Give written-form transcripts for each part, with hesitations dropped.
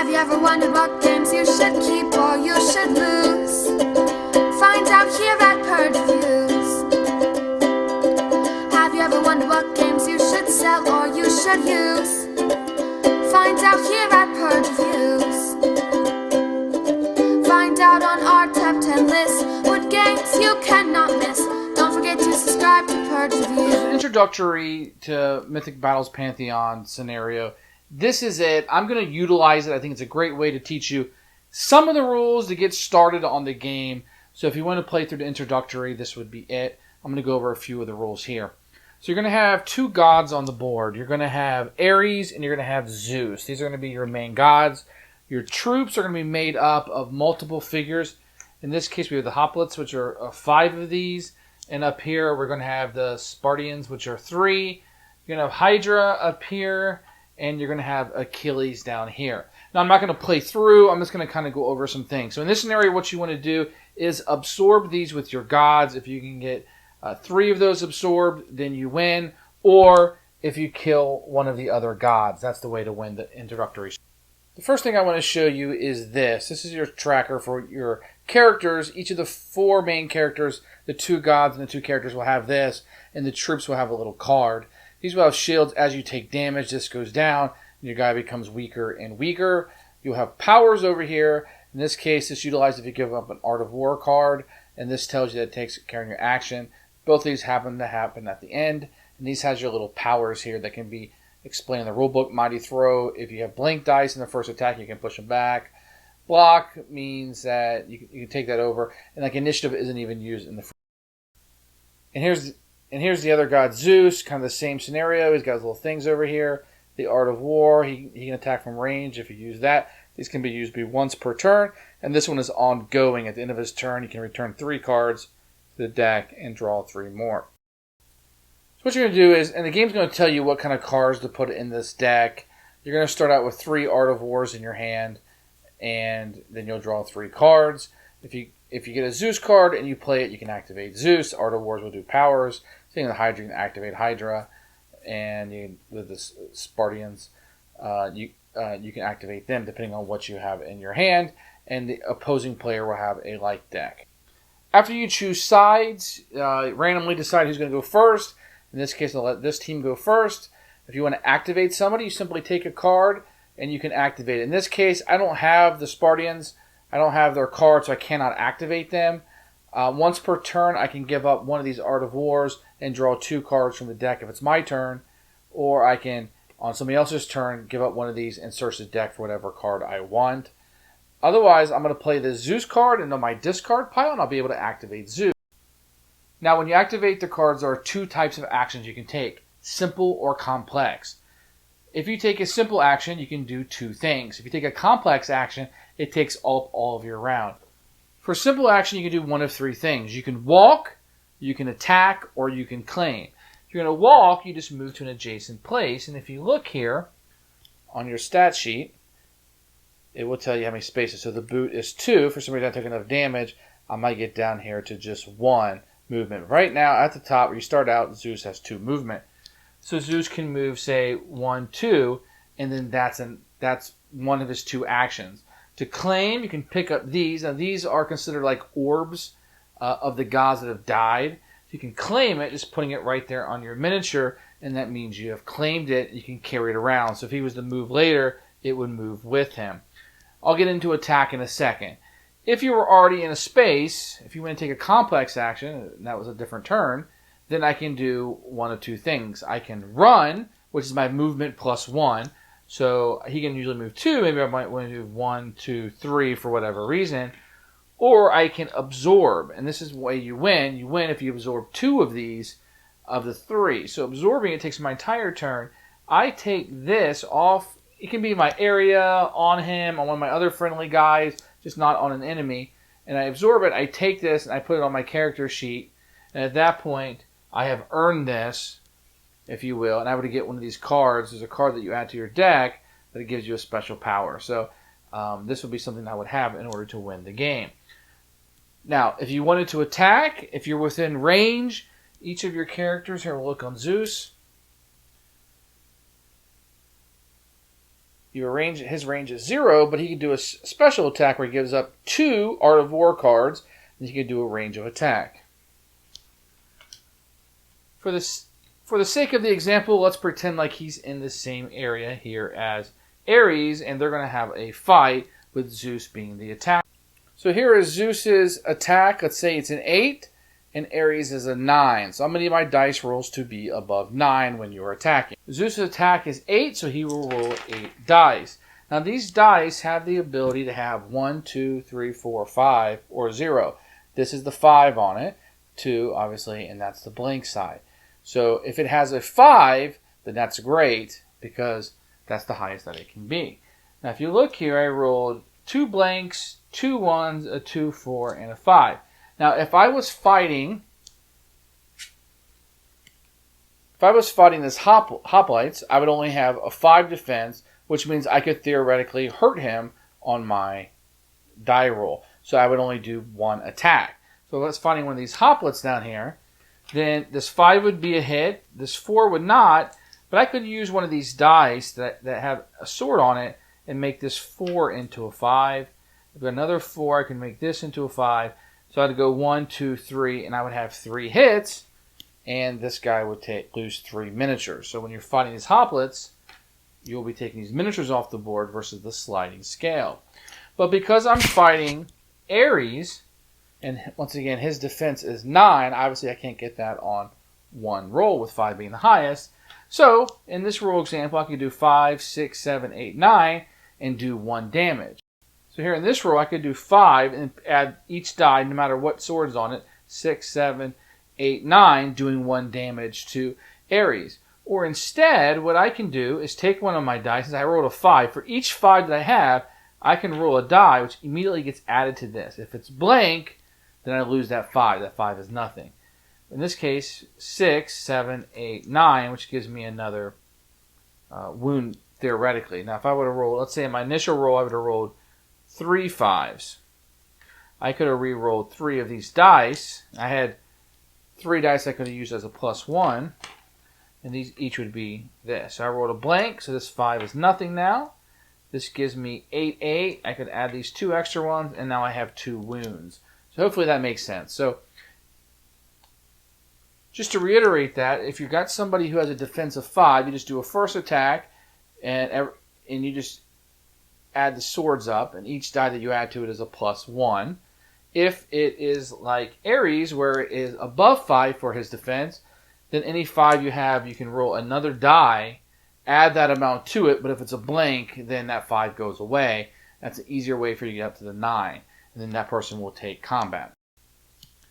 Have you ever wondered what games you should keep or you should lose? Find out here at Purge Reviews. Have you ever wondered what games you should sell or you should use? Find out here at Purge Reviews. Find out on our top 10 list what games you cannot miss. Don't forget to subscribe to Purge Reviews. Introductory to Mythic Battles Pantheon scenario. This is it. I'm going to utilize it. I think it's a great way to teach you some of the rules to get started on the game. So if you want to play through the introductory, this would be it. I'm going to go over a few of the rules here. So you're going to have two gods on the board. You're going to have Ares and you're going to have Zeus. These are going to be your main gods. Your troops are going to be made up of multiple figures. In this case, we have the hoplites, which are 5 of these. And up here, we're going to have the Spartians, which are 3. You're going to have Hydra up here. And you're going to have Achilles down here. Now, I'm not going to play through. I'm just going to kind of go over some things. So in this scenario, what you want to do is absorb these with your gods. If you can get 3 of those absorbed, then you win. Or if you kill one of the other gods, that's the way to win the introductory. The first thing I want to show you is this. This is your tracker for your characters. Each of the 4 main characters, the 2 gods and the 2 characters will have this. And the troops will have a little card. These will have shields. As you take damage, this goes down, and your guy becomes weaker and weaker. You'll have powers over here. In this case, it's utilized if you give up an Art of War card, and this tells you that it takes care of your action. Both of these happen at the end, and these has your little powers here that can be explained in the rulebook. Mighty Throw, if you have blink dice in the first attack, you can push them back. Block means that you can take that over, and like initiative isn't even used in the first. And here's the other god, Zeus, kind of the same scenario. He's got his little things over here. The Art of War, he can attack from range if you use that. These can be used once per turn. And this one is ongoing. At the end of his turn, he can return 3 cards to the deck and draw 3 more. So what you're going to do is, and the game's going to tell you what kind of cards to put in this deck. You're going to start out with 3 Art of Wars in your hand, and then you'll draw 3 cards. If you get a Zeus card and you play it, you can activate Zeus. Art of Wars will do powers. Same with Hydra, you can activate Hydra. And with the Spartians, you can activate them depending on what you have in your hand. And the opposing player will have a like deck. After you choose sides, randomly decide who's going to go first. In this case, I'll let this team go first. If you want to activate somebody, you simply take a card and you can activate it. In this case, I don't have the Spartians. I don't have their cards, so I cannot activate them. Once per turn, I can give up one of these Art of Wars and draw 2 cards from the deck if it's my turn. Or I can, on somebody else's turn, give up one of these and search the deck for whatever card I want. Otherwise, I'm going to play the Zeus card into my discard pile, and I'll be able to activate Zeus. Now, when you activate the cards, there are 2 types of actions you can take. Simple or complex. If you take a simple action, you can do 2 things. If you take a complex action, it takes all of your round. For simple action, you can do one of 3 things. You can walk, you can attack, or you can claim. If you're going to walk, you just move to an adjacent place. And if you look here on your stat sheet, it will tell you how many spaces. So the boot is 2. For somebody that took enough damage, I might get down here to just 1 movement. Right now, at the top, where you start out, Zeus has 2 movement. So Zeus can move, say, 1, 2, and then that's one of his 2 actions. To claim, you can pick up these. Now, these are considered like orbs of the gods that have died. You can claim it, just putting it right there on your miniature, and that means you have claimed it. You can carry it around. So if he was to move later, it would move with him. I'll get into attack in a second. If you were already in a space, if you want to take a complex action, and that was a different turn, then I can do one of 2 things. I can run, which is my movement plus 1. So he can usually move 2. Maybe I might want to do 1, 2, 3 for whatever reason. Or I can absorb. And this is the way you win. You win if you absorb 2 of these of the 3. So absorbing it takes my entire turn. I take this off. It can be my area, on him, on one of my other friendly guys, just not on an enemy. And I absorb it. I take this and I put it on my character sheet. And at that point, I have earned this, if you will, and I were to get one of these cards. There's a card that you add to your deck that it gives you a special power. So this would be something I would have in order to win the game. Now, if you wanted to attack, if you're within range, each of your characters, here we'll look on Zeus. his range is 0, but he can do a special attack where he gives up 2 Art of War cards, and he can do a range of attack. For the sake of the example, let's pretend like he's in the same area here as Ares, and they're going to have a fight with Zeus being the attacker. So here is Zeus's attack. Let's say it's an 8, and Ares is a 9. So I'm going to need my dice rolls to be above 9 when you're attacking. Zeus's attack is 8, so he will roll 8 dice. Now these dice have the ability to have 1, 2, 3, 4, 5, or 0. This is the 5 on it, 2 obviously, and that's the blank side. So if it has a 5, then that's great because that's the highest that it can be. Now if you look here, I rolled 2 blanks, 2 1s, a 2, 4, and a 5. Now if I was fighting this hoplites, I would only have a 5 defense, which means I could theoretically hurt him on my die roll. So I would only do 1 attack. So let's fighting one of these hoplites down here. Then this 5 would be a hit, this 4 would not, but I could use one of these dice that have a sword on it and make this 4 into a 5. I've got another 4, I can make this into a 5. So I'd go 1, 2, 3, and I would have 3 hits, and this guy would lose 3 miniatures. So when you're fighting these hoplites, you'll be taking these miniatures off the board versus the sliding scale. But because I'm fighting Ares, and once again, his defense is 9. Obviously, I can't get that on 1 roll with 5 being the highest. So, in this roll example, I could do 5, 6, 7, 8, 9, and do 1 damage. So here in this roll, I could do 5 and add each die, no matter what sword is on it, 6, 7, 8, 9, doing 1 damage to Ares. Or instead, what I can do is take one of my dice, since I rolled a 5. For each 5 that I have, I can roll a die, which immediately gets added to this. If it's blank, then I lose that 5. That 5 is nothing. In this case, 6, 7, 8, 9, which gives me another wound theoretically. Now, if I would have rolled, let's say in my initial roll, I would have rolled 3 5s. I could have re-rolled 3 of these dice. I had 3 dice I could have used as a +1, and these each would be this. So I rolled a blank, so this 5 is nothing now. This gives me 8, 8. I could add these 2 extra ones, and now I have 2 wounds. So hopefully that makes sense. So just to reiterate that, if you've got somebody who has a defense of 5, you just do a first attack, and you just add the swords up, and each die that you add to it is a +1. If it is like Ares, where it is above 5 for his defense, then any 5 you have, you can roll another die, add that amount to it, but if it's a blank, then that 5 goes away. That's an easier way for you to get up to the 9. And then that person will take combat.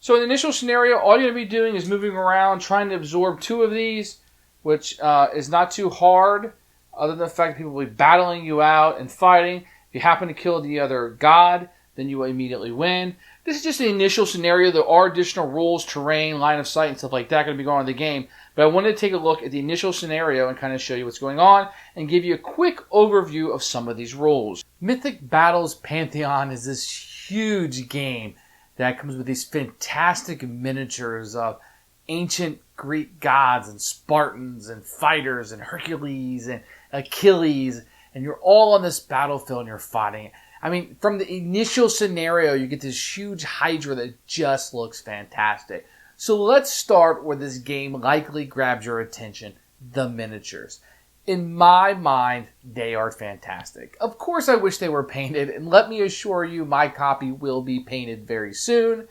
So in the initial scenario, all you're going to be doing is moving around, trying to absorb 2 of these, which is not too hard, other than the fact that people will be battling you out and fighting. If you happen to kill the other god, then you will immediately win. This is just the initial scenario. There are additional rules, terrain, line of sight, and stuff like that going to be going on in the game. But I wanted to take a look at the initial scenario and kind of show you what's going on and give you a quick overview of some of these rules. Mythic Battles Pantheon is this huge game that comes with these fantastic miniatures of ancient Greek gods and Spartans and fighters and Hercules and Achilles, and you're all on this battlefield and you're fighting. I mean, from the initial scenario, you get this huge Hydra that just looks fantastic. So let's start where this game likely grabs your attention, the miniatures. In my mind, they are fantastic. Of course, I wish they were painted, and let me assure you, my copy will be painted very soon,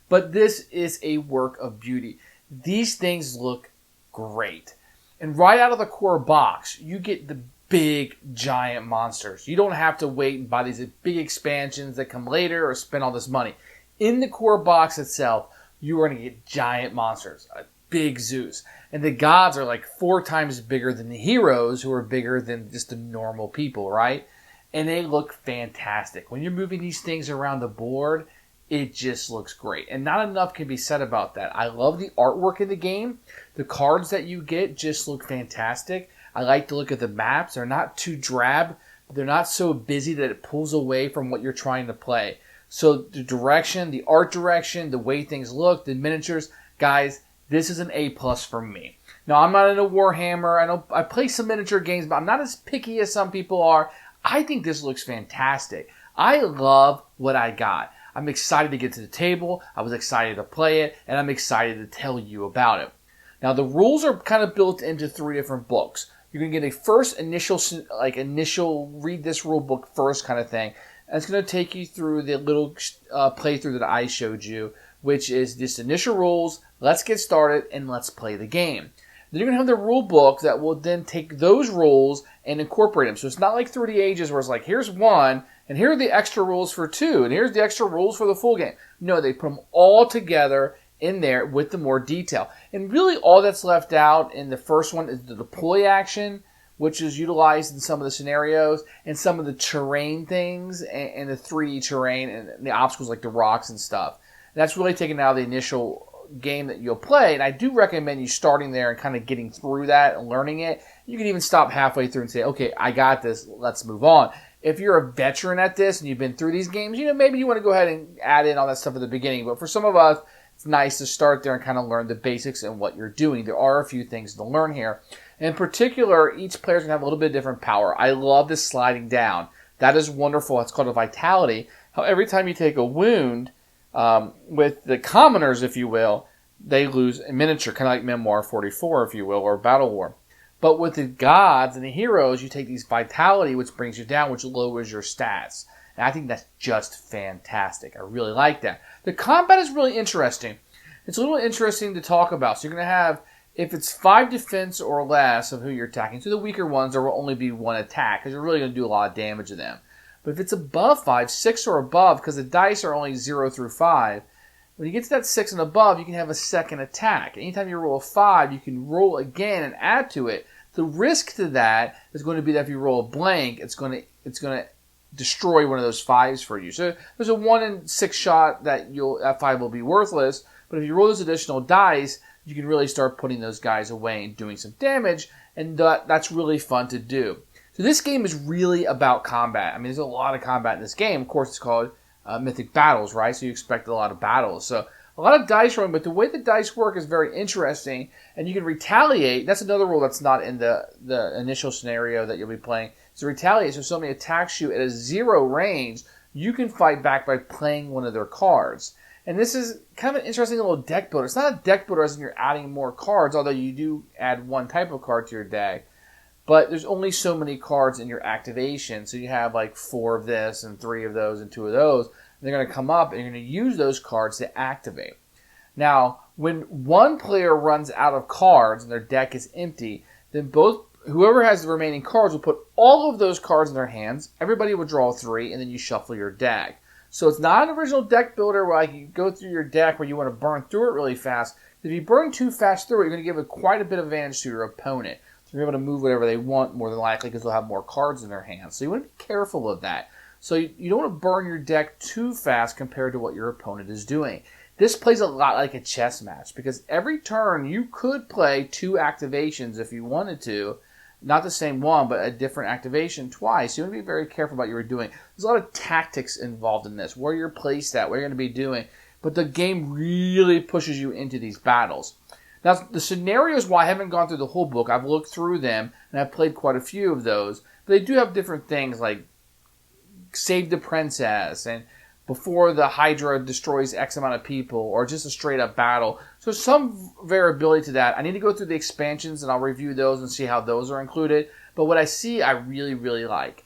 but this is a work of beauty. These things look great. And right out of the core box, you get the big, giant monsters. You don't have to wait and buy these big expansions that come later or spend all this money. In the core box itself, you are going to get giant monsters, a big Zeus. And the gods are like 4 times bigger than the heroes, who are bigger than just the normal people, right? And they look fantastic. When you're moving these things around the board, it just looks great. And not enough can be said about that. I love the artwork in the game. The cards that you get just look fantastic. I like to look at the maps. They're not too drab, but they're not so busy that it pulls away from what you're trying to play. So the direction, the art direction, the way things look, the miniatures, guys, this is an A+ for me. Now, I'm not into Warhammer. I play some miniature games, but I'm not as picky as some people are. I think this looks fantastic. I love what I got. I'm excited to get to the table. I was excited to play it, and I'm excited to tell you about it. Now, the rules are kind of built into 3 different books. You're going to get a first initial read this rule book first kind of thing. And it's going to take you through the little playthrough that I showed you, which is just initial rules. Let's get started and let's play the game. Then you're going to have the rule book that will then take those rules and incorporate them. So it's not like 3D Ages where it's like, here's 1, and here are the extra rules for 2, and here's the extra rules for the full game. No, they put them all together in there with the more detail. And really all that's left out in the first one is the deploy action, which is utilized in some of the scenarios, and some of the terrain things, and the 3D terrain, and the obstacles like the rocks and stuff. And that's really taken out of the initial game that you'll play, and I do recommend you starting there and kind of getting through that and learning it. You can even stop halfway through and say, okay, I got this, let's move on. If you're a veteran at this and you've been through these games, maybe you want to go ahead and add in all that stuff at the beginning, but for some of us, it's nice to start there and kind of learn the basics and what you're doing. There are a few things to learn here. In particular, each player's going to have a little bit different power. I love this sliding down. That is wonderful. It's called a vitality. How every time you take a wound, with the commoners, if you will, they lose a miniature, kind of like Memoir 44, if you will, or Battle War. But with the gods and the heroes, you take these vitality, which brings you down, which lowers your stats. And I think that's just fantastic. I really like that. The combat is really interesting. It's a little interesting to talk about. So you're going to have, if it's 5 defense or less of who you're attacking, so the weaker ones, there will only be 1 attack, because you're really going to do a lot of damage to them. But if it's above 5, 6 or above, because the dice are only 0 through 5, when you get to that 6 and above, you can have a second attack. Anytime you roll a 5, you can roll again and add to it. The risk to that is going to be that if you roll a blank, it's going to destroy one of those 5s for you. So there's a 1 in 6 shot that that 5 will be worthless. But if you roll those additional dice, you can really start putting those guys away and doing some damage, and that's really fun to do. So this game is really about combat. I mean, there's a lot of combat in this game. Of course, it's called Mythic Battles, right? So you expect a lot of battles. So a lot of dice rolling, but the way the dice work is very interesting, and you can retaliate. That's another rule that's not in the initial scenario that you'll be playing. So retaliate, so if somebody attacks you at a 0 range, you can fight back by playing one of their cards. And this is kind of an interesting little deck builder. It's not a deck builder as in you're adding more cards, although you do add 1 type of card to your deck. But there's only so many cards in your activation. So you have like 4 of this and 3 of those and 2 of those. And they're going to come up and you're going to use those cards to activate. Now, when one player runs out of cards and their deck is empty, then whoever has the remaining cards will put all of those cards in their hands. Everybody will draw 3 and then you shuffle your deck. So it's not an original deck builder where you go through your deck where you want to burn through it really fast. If you burn too fast through it, you're going to give quite a bit of advantage to your opponent. They're able to move whatever they want more than likely because they'll have more cards in their hands. So you want to be careful of that. So you don't want to burn your deck too fast compared to what your opponent is doing. This plays a lot like a chess match because every turn you could play 2 activations if you wanted to. Not the same one, but a different activation twice. You want to be very careful about what you're doing. There's a lot of tactics involved in this. Where you're placed at, what you're going to be doing. But the game really pushes you into these battles. Now, the scenarios, while I haven't gone through the whole book, I've looked through them, and I've played quite a few of those. But they do have different things like save the princess, and before the Hydra destroys X amount of people, or just a straight-up battle. So some variability to that. I need to go through the expansions, and I'll review those and see how those are included. But what I see, I really, really like.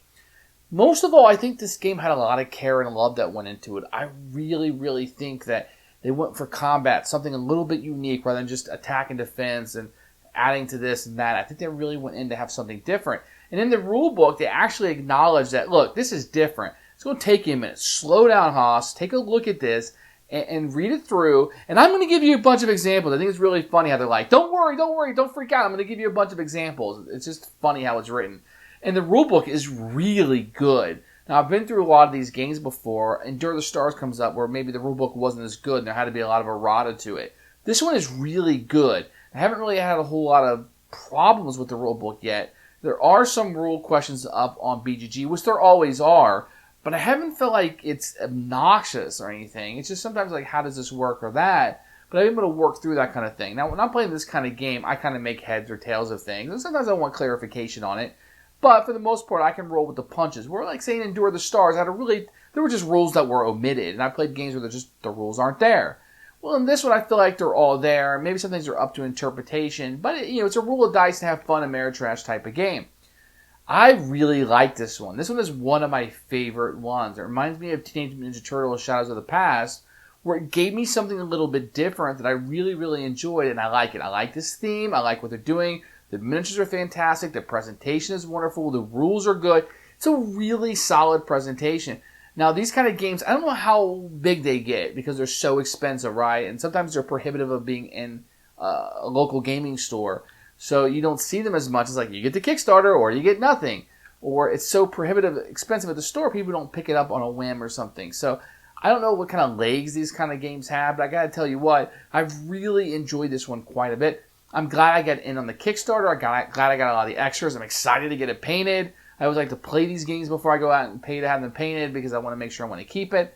Most of all, I think this game had a lot of care and love that went into it. I really, really think that they went for combat, something a little bit unique rather than just attack and defense and adding to this and that. I think they really went in to have something different. And in the rule book, they actually acknowledge that, look, this is different. It's going to take you a minute. Slow down, Haas. Take a look at this and read it through. And I'm going to give you a bunch of examples. I think it's really funny how they're like, don't worry, don't freak out. I'm going to give you a bunch of examples. It's just funny how it's written. And the rule book is really good. Now, I've been through a lot of these games before, and Endure the Stars comes up where maybe the rulebook wasn't as good and there had to be a lot of errata to it. This one is really good. I haven't really had a whole lot of problems with the rulebook yet. There are some rule questions up on BGG, which there always are, but I haven't felt like it's obnoxious or anything. It's just sometimes like, how does this work or that? But I'm able to work through that kind of thing. Now, when I'm playing this kind of game, I kind of make heads or tails of things, and sometimes I want clarification on it. But for the most part, I can roll with the punches. We're like saying Endure the Stars. There were just rules that were omitted, and I played games where the rules aren't there. Well, in this one, I feel like they're all there. Maybe some things are up to interpretation, but it's a roll of dice to have fun, Ameritrash type of game. I really like this one. This one is one of my favorite ones. It reminds me of Teenage Mutant Ninja Turtles: Shadows of the Past, where it gave me something a little bit different that I really, really enjoyed, and I like it. I like this theme. I like what they're doing. The miniatures are fantastic. The presentation is wonderful. The rules are good. It's a really solid presentation. Now, these kind of games, I don't know how big they get because they're so expensive, right? And sometimes they're prohibitive of being in a local gaming store. So you don't see them as much. It's like you get the Kickstarter or you get nothing. Or it's so prohibitive, expensive at the store, people don't pick it up on a whim or something. So I don't know what kind of legs these kind of games have, but I got to tell you what, I've really enjoyed this one quite a bit. I'm glad I got in on the Kickstarter. Glad I got a lot of the extras. I'm excited to get it painted. I always like to play these games before I go out and pay to have them painted because I want to make sure I want to keep it.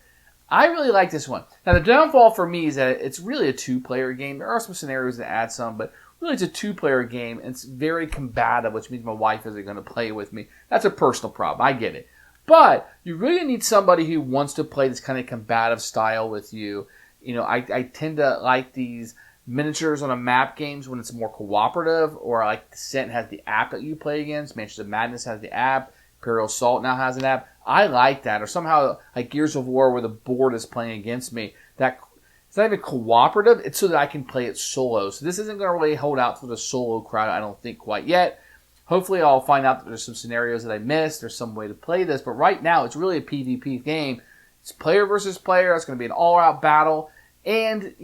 I really like this one. Now, the downfall for me is that it's really a two-player game. There are some scenarios that add some, but really it's a two-player game, and it's very combative, which means my wife isn't going to play with me. That's a personal problem. I get it. But you really need somebody who wants to play this kind of combative style with you. I tend to like these miniatures on a map games when it's more cooperative, or like Descent has the app that you play against. Mansions of Madness has the app. Imperial Assault now has an app. I like that. Or somehow like Gears of War where the board is playing against me. That it's not even cooperative. It's so that I can play it solo. So this isn't going to really hold out for the solo crowd, I don't think, quite yet. Hopefully I'll find out that there's some scenarios that I missed. There's some way to play this. But right now it's really a PvP game. It's player versus player. It's going to be an all-out battle. And,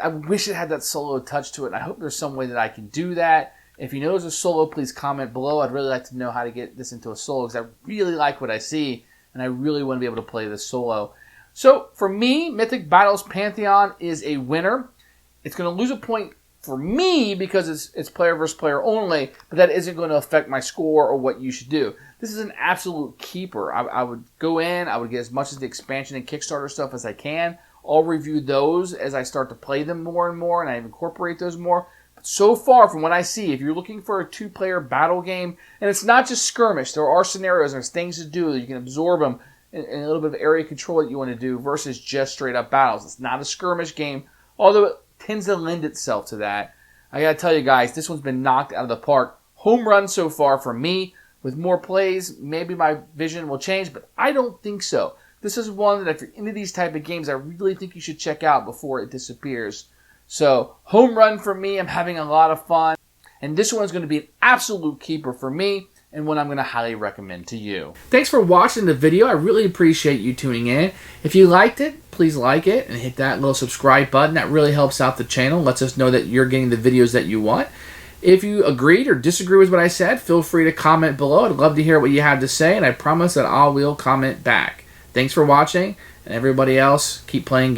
I wish it had that solo touch to it, and I hope there's some way that I can do that. If you know there's a solo, please comment below. I'd really like to know how to get this into a solo, because I really like what I see, and I really want to be able to play this solo. So, for me, Mythic Battles Pantheon is a winner. It's going to lose a point for me because it's player versus player only, but that isn't going to affect my score or what you should do. This is an absolute keeper. I would go in, I would get as much of the expansion and Kickstarter stuff as I can. I'll review those as I start to play them more and more, and I incorporate those more. But so far, from what I see, if you're looking for a two-player battle game, and it's not just skirmish, there are scenarios, there's things to do, you can absorb them, and a little bit of area control that you want to do, versus just straight-up battles. It's not a skirmish game, although it tends to lend itself to that. I gotta tell you guys, this one's been knocked out of the park. Home run so far for me. With more plays, maybe my vision will change, but I don't think so. This is one that if you're into these type of games, I really think you should check out before it disappears. So, home run for me. I'm having a lot of fun. And this one is going to be an absolute keeper for me, and one I'm going to highly recommend to you. Thanks for watching the video. I really appreciate you tuning in. If you liked it, please like it and hit that little subscribe button. That really helps out the channel, lets us know that you're getting the videos that you want. If you agreed or disagree with what I said, feel free to comment below. I'd love to hear what you have to say, and I promise that I will comment back. Thanks for watching, and everybody else, keep playing games.